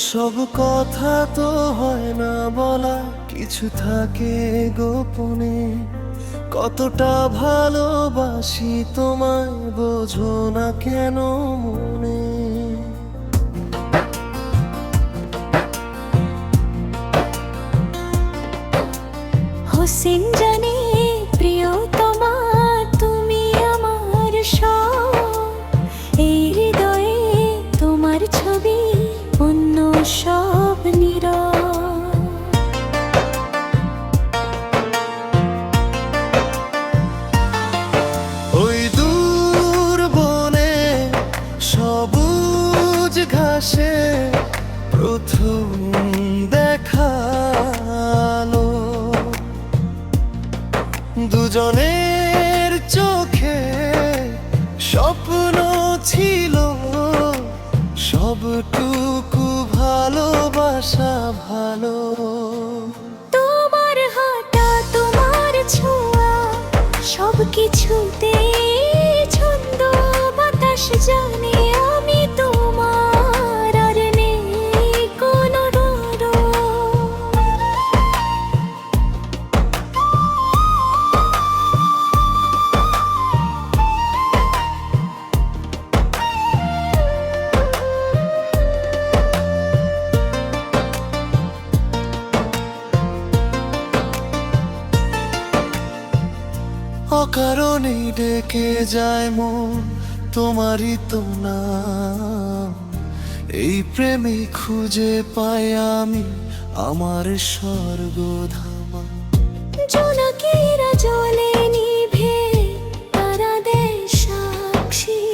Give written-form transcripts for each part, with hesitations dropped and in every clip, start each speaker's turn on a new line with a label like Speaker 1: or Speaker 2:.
Speaker 1: সব কথা তো হয় না বলা, কিছু থাকে গোপনে। কতটা ভালোবাসি তোমায় বোঝো না কেন মনে।
Speaker 2: হোসেন জানে প্রিয়তমা তুমি আমার সব, এই হৃদয়ে তোমার ছবি অন্য সব নীরব।
Speaker 1: ওই দূর বনে সবুজ ঘাসে প্রথম দেখালো, দুজনের চোখে স্বপ্ন ছিল, সবটুকু ভালোবাসা ভালো।
Speaker 2: তোমার হাঁটা তোমার ছোঁয়া সব কিছুতে ছন্দ, বাতাস জানে আমি তোমার আর নেই কোনো ডর।
Speaker 1: অকারণেই ডেকে যায় মন তোমারই তো নাম, এই প্রেমে খুঁজে পাই আমি আমার স্বর্গধাম।
Speaker 2: জোনাকিরা জলে নিভে তারা দেয় সাক্ষী,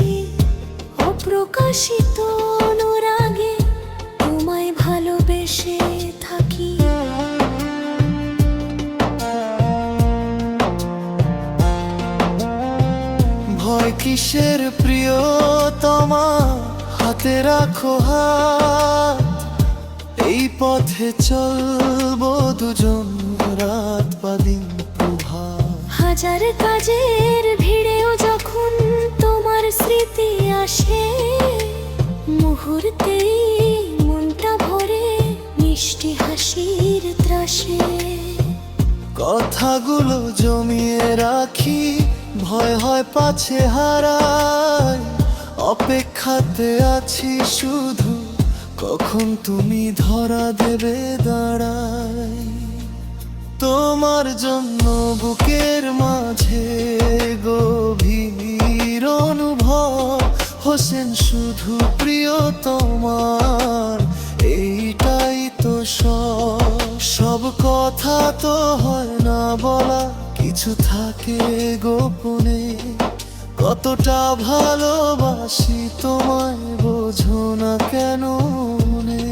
Speaker 2: অপ্রকাশিত অনুরাগে তোমায় ভালোবেসে থাকি।
Speaker 1: ভয় কিসের প্রিয়তমা, হাতে রাখো হাত, এই পথে চলবো দুজন রাত বা দিন প্রভাত।
Speaker 2: হাজার কাজের ভিড়েও যখন তোমার স্মৃতি আসে, মুহূর্তেই মনটা ভরে মিষ্টি হাসির ত্রাসে।
Speaker 1: কথাগুলো জমিয়ে রাখি, ভয় হয় পাছে হারাই, অপেক্ষাতে আছি শুধু কখন তুমি ধরা দেবে দাঁড়াই। তোমার জন্য বুকের মাঝে গভীর অনুভব, হোসেন শুধু প্রিয় তোমার, এইটাই তো সব কথা তো হয় না বলা, কিছু থাকে গোপনে। কতটা ভালোবাসি তোমায় বোঝো না কেন মনে।